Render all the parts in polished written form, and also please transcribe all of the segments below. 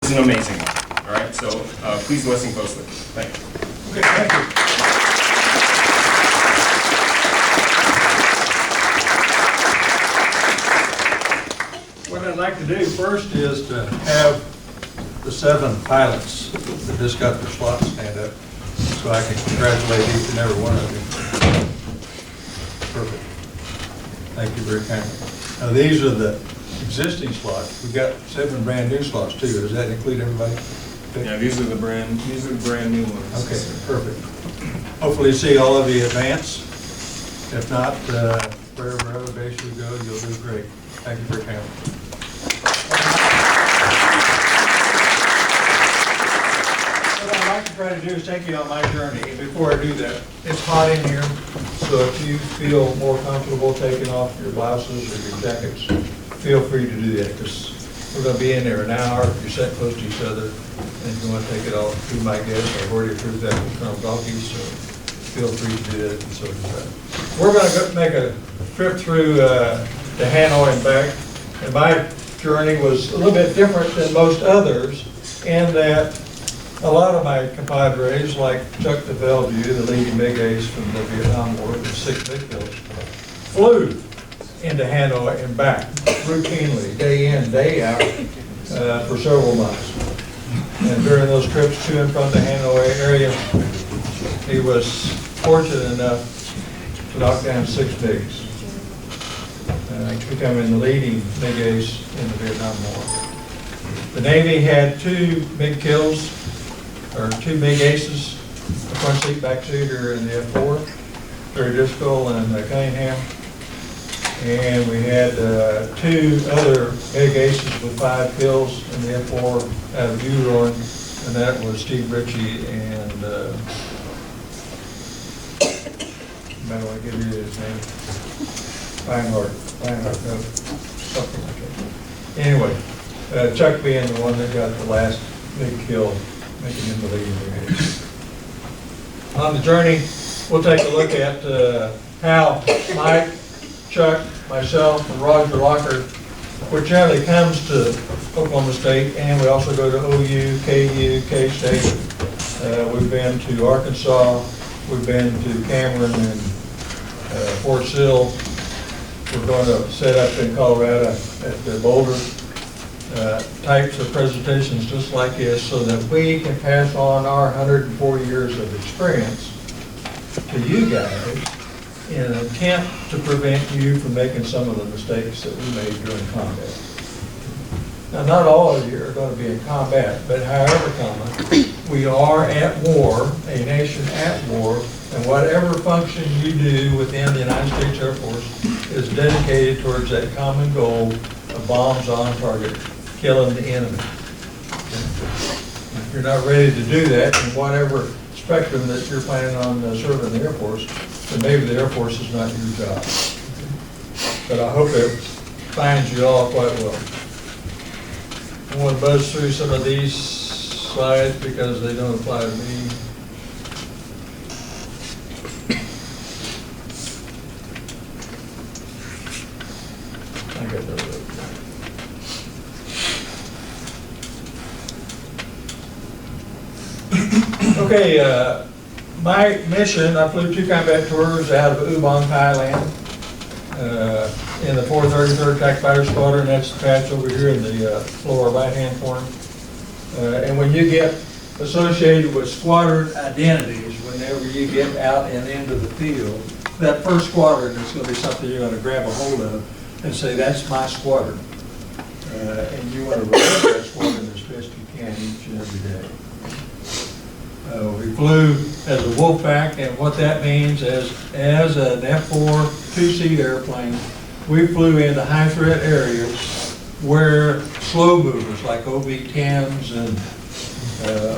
is an amazing one. All right, so please listen closely. Thank you. Okay, thank you. What I'd like to do first is to have the 7 pilots that just got their slots stand up, so I can congratulate each and every one of you. Perfect. Thank you very kindly. Now, these are the existing slots. We've got 7 brand new slots too. Does that include everybody? Yeah, these are the brand new ones. Okay, perfect. Hopefully see all of you advance. If not, wherever other base you go, you'll do great. Thank you for your time. What I'd like to try to do is take you on my journey. And before I do that, it's hot in here, so if you feel more comfortable taking off your blouses or your jackets, feel free to do that, because we're going to be in there an hour. You're sitting close to each other, and you want to take it off. Be my guest. I've already approved that with Colonel Galkey, so feel free to do that. And so does that. We're going to make a trip through to Hanoi and back. And my journey was a little bit different than most others in that a lot of my compadres, like Chuck de Bellevue, the leading big ace from the Vietnam War, with 6 big kills, flew into Hanoi and back routinely, day in, day out, for several months. And during those trips to and from the Hanoi area, he was fortunate enough to knock down 6 bigs, becoming the leading big ace in the Vietnam War. The Navy had 2 big kills, or 2 big aces, the front seat, back seater in the F4, Terry Driscoll and Cunningham. And we had 2 other big aces with 5 kills in the F4 out of Uroin, and that was Steve Ritchie and I don't want to give you his name. Feinhardt, no, something like that. Anyway, Chuck being the one that got the last big kill, making him the leading big ace. On the journey, we'll take a look at how Mike, Chuck, myself, and Roger Locker, which generally comes to Oklahoma State, and we also go to OU, KU, K-State. We've been to Arkansas, we've been to Cameron and Fort Sill. We're going to set up in Colorado at the Boulder. Types of presentations just like this, so that we can pass on our 140 years of experience to you guys in an attempt to prevent you from making some of the mistakes that we made during combat. Now, not all of you are going to be in combat, but however common, we are at war, a nation at war, and whatever function you do within the United States Air Force is dedicated towards that common goal of bombs on target, killing the enemy. If you're not ready to do that in whatever spectrum that you're planning on serving the Air Force, then maybe the Air Force is not your job. But I hope it finds you all quite well. I want to buzz through some of these slides because they don't apply to me. I got those. Okay, my mission, I flew 2 combat tours out of Ubon, Thailand, in the 433rd Attack Fighter Squadron. That's the patch over here in the lower right-hand corner. And when you get associated with squadron identities, whenever you get out and into the field, that first squadron is going to be something you're going to grab a hold of and say, that's my squadron. And you want to remember that squadron as best you can each and every day. We flew as a wolf pack, and what that means is, as an F4 2-seat airplane, we flew into high threat areas where slow movers like OV-10s and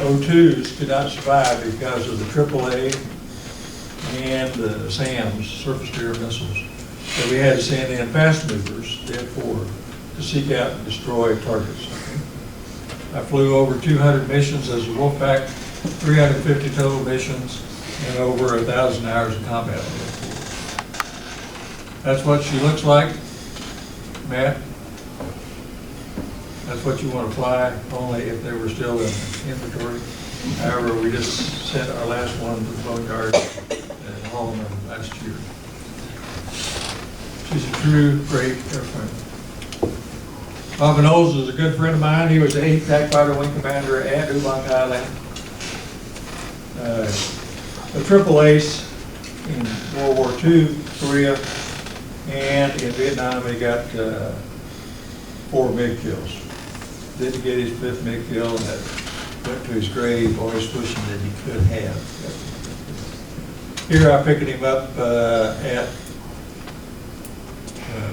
O2s could not survive because of the AAA and the SAMs, surface to air missiles. So we had to send in fast movers, the F4, to seek out and destroy targets. I flew over 200 missions as a wolf pack, 350 total missions, and over 1,000 hours of combat. That's what she looks like, Matt. That's what you want to fly, only if they were still in inventory. However, we just sent our last one to the boneyard and hauled them last year. She's a true great airplane. Bob Knowles is a good friend of mine. He was the 8th TAC Fighter Wing Commander at Ubang Island. A triple ace in World War II, Korea, and in Vietnam he got 4 MiG kills. Didn't get his 5th MiG kill, and went to his grave always wishing that he could have. Here I'm picking him up at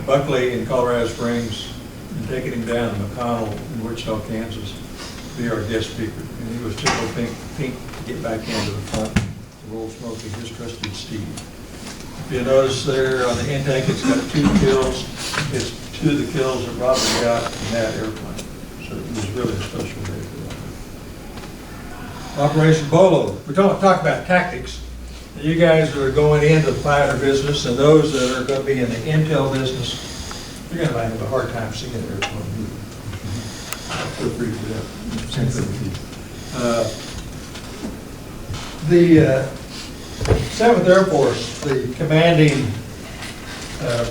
Buckley in Colorado Springs and taking him down to McConnell in Wichita, Kansas, to be our guest speaker. And he was tickled pink to get back into the front, the Old Smoky, his trusted Steve. If you notice there on the intake, it's got 2 kills. It's 2 of the kills that Robert got in that airplane. So it was really a special day for that. Operation Bolo. We're talking about tactics. You guys that are going into the fighter business and those that are going to be in the intel business, you're going to have a hard time seeing an airplane. Feel free to do that. The 7th Air Force, the commanding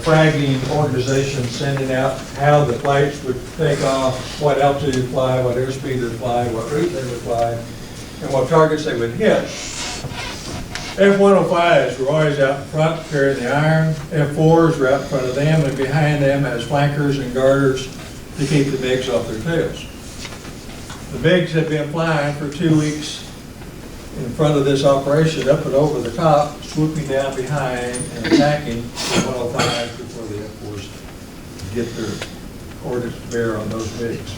fragging organization, sending out how the flights would take off, what altitude to fly, what airspeed to fly, what route they would fly, and what targets they would hit. F-105s were always out in front carrying the iron. F-4s were out in front of them and behind them as flankers and guarders to keep the MiGs off their tails. The MiGs had been flying for 2 weeks in front of this operation, up and over the top, swooping down behind and attacking the 105s before the F-4s get their orders to bear on those MiGs.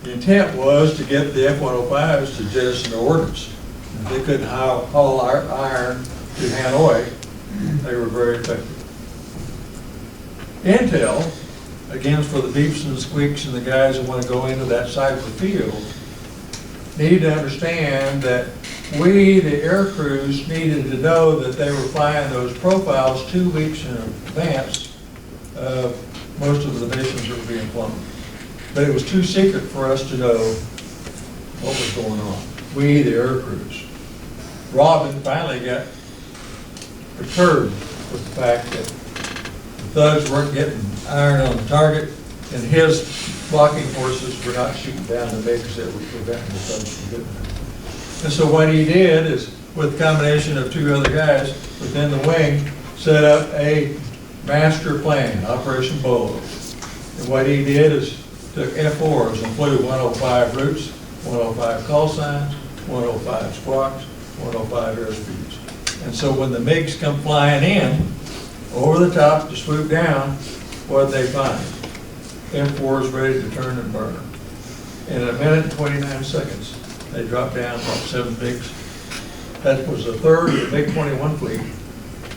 The intent was to get the F-105s to jettison their ordnance. If they couldn't haul iron to Hanoi, they were very effective. Intel, again for the beeps and the squeaks and the guys that want to go into that side of the field, need to understand that we, the air crews, needed to know that they were flying those profiles 2 weeks in advance of most of the missions that were being flown. But it was too secret for us to know what was going on. We, the air crews. Robin finally got perturbed with the fact that the thugs weren't getting iron on the target and his blocking forces were not shooting down the MiGs that were preventing the thugs from doing that. And so what he did is, with a combination of 2 other guys within the wing, set up a master plan, Operation Bolo. And what he did is took F-4s and flew 105 routes, 105 call signs, 105 squawks, 105 airspeeds. And so when the MiGs come flying in, over the top to swoop down, what did they find? F-4s ready to turn and burn. In 1 minute and 29 seconds, they dropped down about 7 MiGs. That was a third of the MiG-21 fleet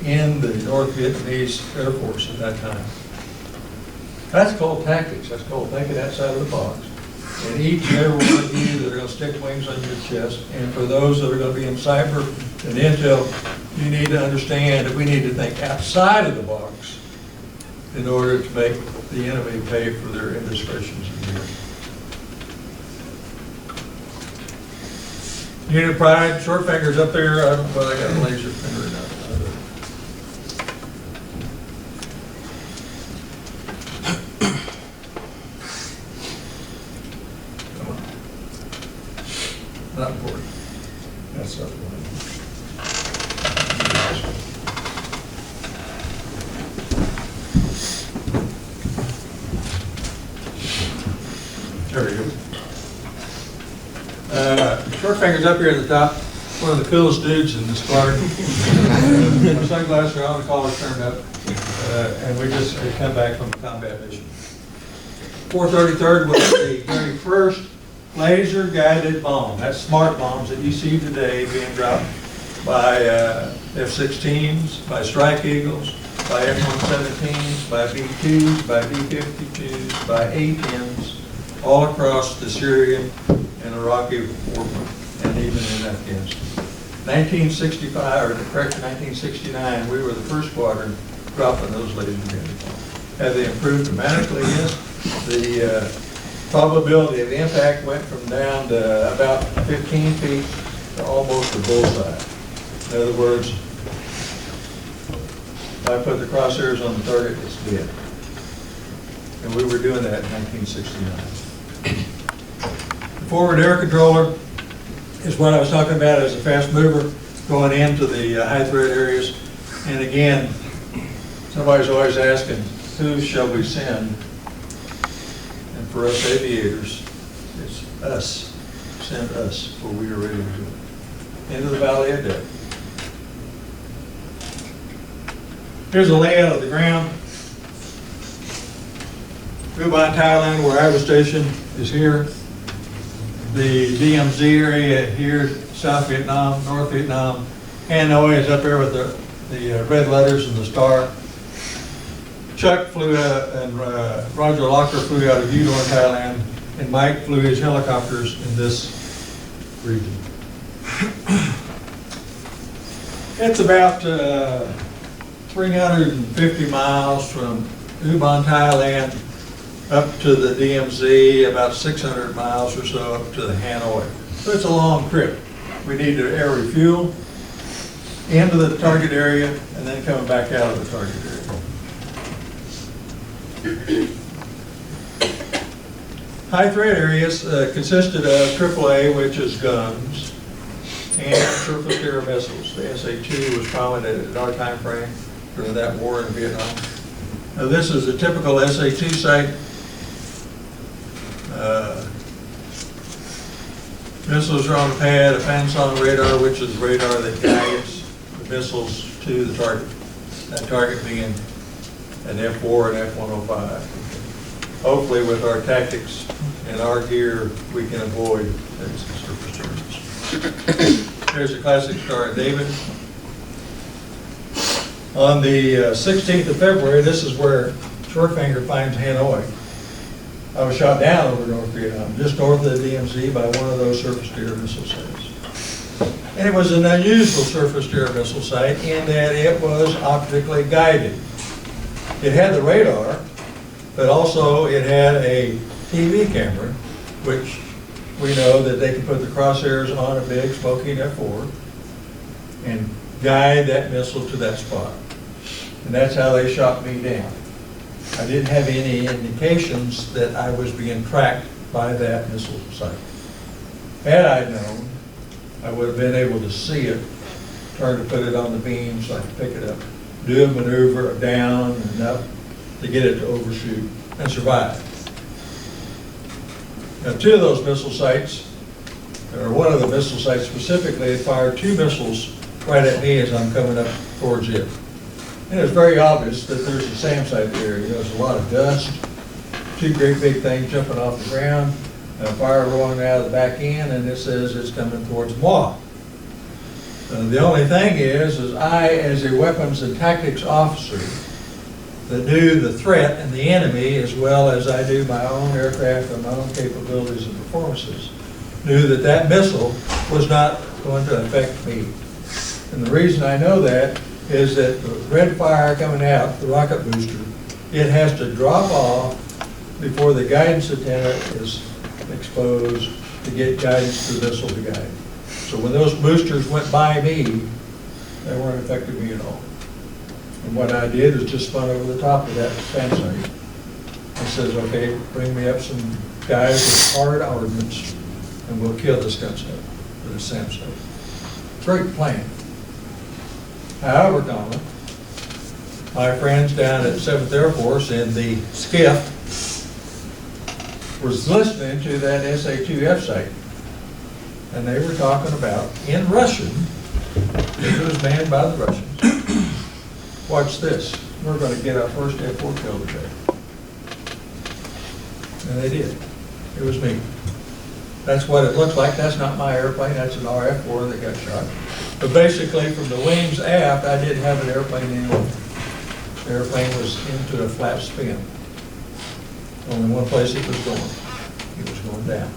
in the North Vietnamese Air Force at that time. That's called tactics. That's called thinking outside of the box. And each and every one of you that are going to stick wings on your chest, and for those that are going to be in cyber and intel, you need to understand that we need to think outside of the box in order to make the enemy pay for their indiscretions in the air. Unit pride, short fingers up there. I don't know whether I got a laser finger or not. Not important. That's not one. There we go. Short fingers up here at the top. One of the coolest dudes in this squadron. My sunglasses are on, the collar's turned up, and we just come back from a combat mission. 433rd was the very first laser-guided bomb. That's smart bombs that you see today being dropped by F-16s, by Strike Eagles, by F-117s, by B-2s, by B-52s, by A-10s, all across the Syrian and Iraqi warfare, and even in Afghanistan. 1965, or correction, 1969, we were the first squadron dropping those laser-guided bombs. Have they improved dramatically? Yes. The probability of impact went from down to about 15 feet to almost a bullseye. In other words, if I put the crosshairs on the target, it's dead. And we were doing that in 1969. The forward air controller is what I was talking about as a fast mover going into the high threat areas. And again, somebody's always asking, who shall we send? And for us aviators, it's us. Send us where we are ready to go. Into the Valley of Death. Here's a layout of the ground. Ubon, Thailand, where I was stationed, is here. The DMZ area here, South Vietnam, North Vietnam. Hanoi is up there with the red letters and the star. Chuck flew out, and Roger Locker flew out of Udon, Thailand, and Mike flew his helicopters in this region. It's about 350 miles from Ubon, Thailand, up to the DMZ, about 600 miles or so up to the Hanoi. So it's a long trip. We need to air refuel into the target area and then coming back out of the target area. High threat areas consisted of AAA, which is guns, and surface to air missiles. The SA-2 was prominent in our time frame during that war in Vietnam. Now, this is a typical SA-2 site. Missiles are on the pad, a Fansong radar, which is radar that guides the missiles to the target. That target being an F-4 and F-105. Hopefully with our tactics and our gear, we can avoid those surface charges. There's a classic Star of David. On the 16th of February, this is where Shortfinger finds Hanoi. I was shot down over North Vietnam, just north of the DMZ by one of those surface-to-air missile sites. And it was an unusual surface-to-air missile site in that it was optically guided. It had the radar, but also it had a TV camera, which we know that they can put the crosshairs on a big smoking F-4 and guide that missile to that spot. And that's how they shot me down. I didn't have any indications that I was being tracked by that missile site. Had I known, I would have been able to see it, turn to put it on the beam so I could pick it up, do a maneuver down and up to get it to overshoot and survive. Now, two of those missile sites, or one of the missile sites specifically, it fired two missiles right at me as I'm coming up towards it. And it's very obvious that there's a SAM site there. You know, there's a lot of dust, two great big things jumping off the ground, fire rolling out of the back end, and it says it's coming towards moi. The only thing is I, as a weapons and tactics officer, that knew the threat and the enemy as well as I do my own aircraft and my own capabilities and performances, knew that that missile was not going to affect me. And the reason I know that is that the red fire coming out, the rocket booster, it has to drop off before the guidance antenna is exposed to get guidance to the missile to guide. So when those boosters went by me, they weren't affecting me at all. And what I did is just spun over the top of that fan site and says, okay, bring me up some guys with hard ordnance and we'll kill this gun site with a SAM site. Great plan. However, Colin, my friends down at 7th Air Force in the SCIF was listening to that SA-2F site. And they were talking about, in Russian, it was manned by the Russians. Watch this. We're going to get our first F-4 kill today. And they did. It was me. That's what it looks like. That's not my airplane. That's an RF-4 that got shot. But basically, from the wings aft, I didn't have an airplane anymore. The airplane was into a flat spin. Only one place it was going. It was going down.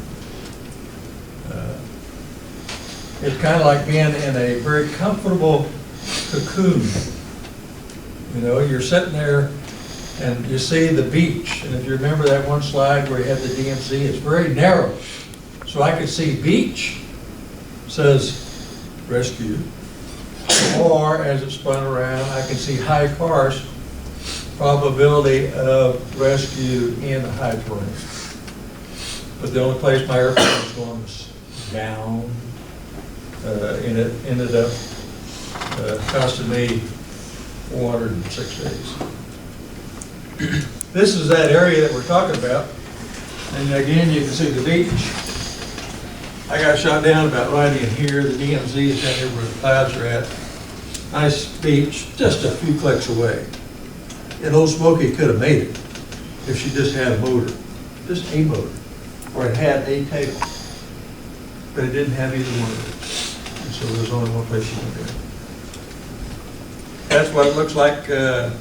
It's kind of like being in a very comfortable cocoon. You know, you're sitting there And you see the beach, and if you remember that one slide where you had the DMZ, it's very narrow. So I could see beach, says rescue, or as it spun around, I can see high karst, probability of rescue in high terrain. But the only place my airplane was going was down, and it ended up costing me 406 days. This is that area that we're talking about, and again you can see the beach. I got shot down about right in here. The DMZ is down here where the clouds are at. Nice beach, just a few clicks away. And Old Smoky could have made it if she just had a motor, just a motor, or it had a tail. But it didn't have either one of those. And so there's only one place you can go. That's what it looks like a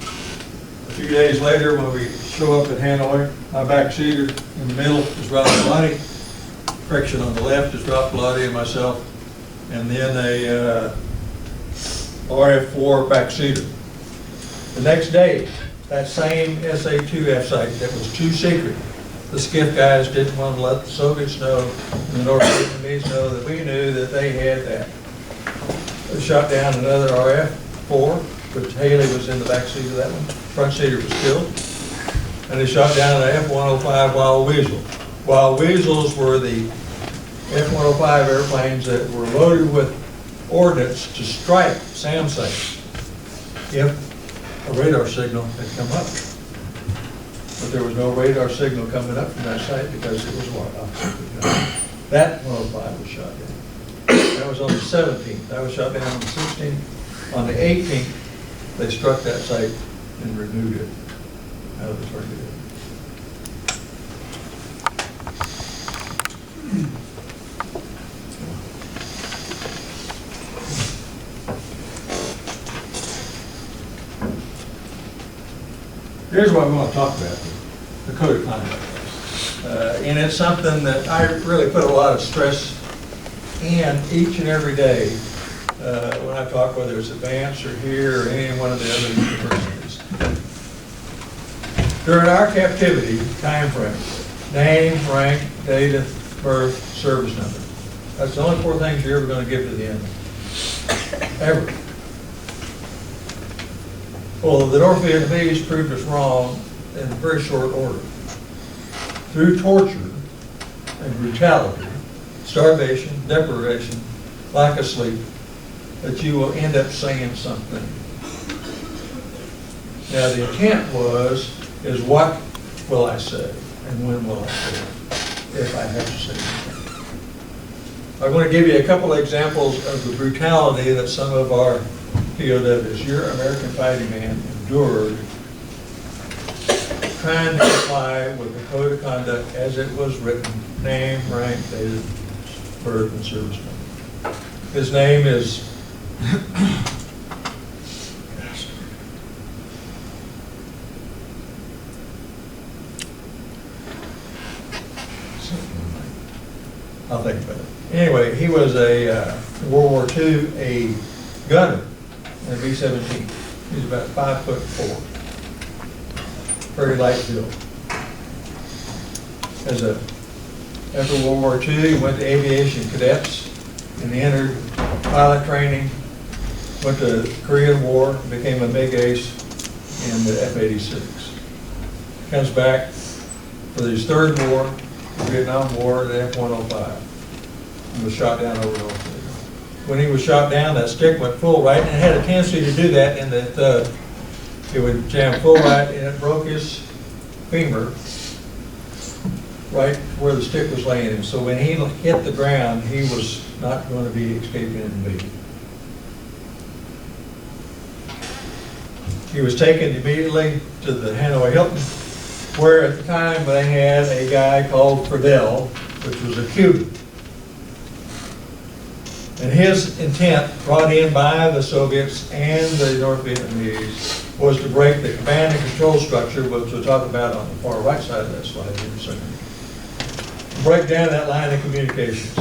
few days later when we show up at Hanoi. My backseater in the middle is Ralph Bellotti. Friction on the left is Ralph Bellotti and myself. And then a RF-4 backseater. The next day, that same SA-2F site that was too secret, the skiff guys didn't want to let the Soviets know and the North Vietnamese know that we knew that they had that. They shot down another RF-4, which Haley was in the back seat of that one. Front seater was killed. And they shot down an F-105 Wild Weasel. Wild Weasels were the F-105 airplanes that were loaded with ordnance to strike SAM sites if a radar signal had come up. But there was no radar signal coming up from that site because it was wild. That 105 was shot down. That was on the 17th. That was shot down on the 16th. On the 18th, they struck that site and renewed it out of the target area. Here's what we want to talk about, the code of conduct. And it's something that I really put a lot of stress in each and every day when I talk, whether it's advanced or here or any one of the other universities. During our captivity time frame, name, rank, date of birth, service number. That's the only four things you're ever going to give to the enemy. Ever. Well, the North Vietnamese proved us wrong in very short order. Through torture and brutality, starvation, deprivation, lack of sleep, that you will end up saying something. Now the intent is what will I say and when will I say it, if I have to say anything. I'm going to give you a couple of examples of the brutality that some of our POWs, your American fighting man, endured trying to comply with the code of conduct as it was written, name, rank, date of birth, and service number. His name is I'll think about it. Anyway, he was a World War II a gunner in a B-17. He's about 5'4", very light build. After World War II, he went to aviation cadets and entered pilot training. Went to the Korean War, became a MiG ace in the F-86. Comes back for his third war, the Vietnam War, the F-105, and was shot down over North Vietnam. When he was shot down, that stick went full right, and it had a tendency to do that in that it would jam full right, and it broke his femur right where the stick was laying in. So when he hit the ground, he was not going to be escaping immediately. He was taken immediately to the Hanoi Hilton, where at the time they had a guy called Fidel, which was a Cuban. And his intent, brought in by the Soviets and the North Vietnamese, was to break the command and control structure, which we'll talk about on the far right side of that slide here in a second. Break down that line of communications.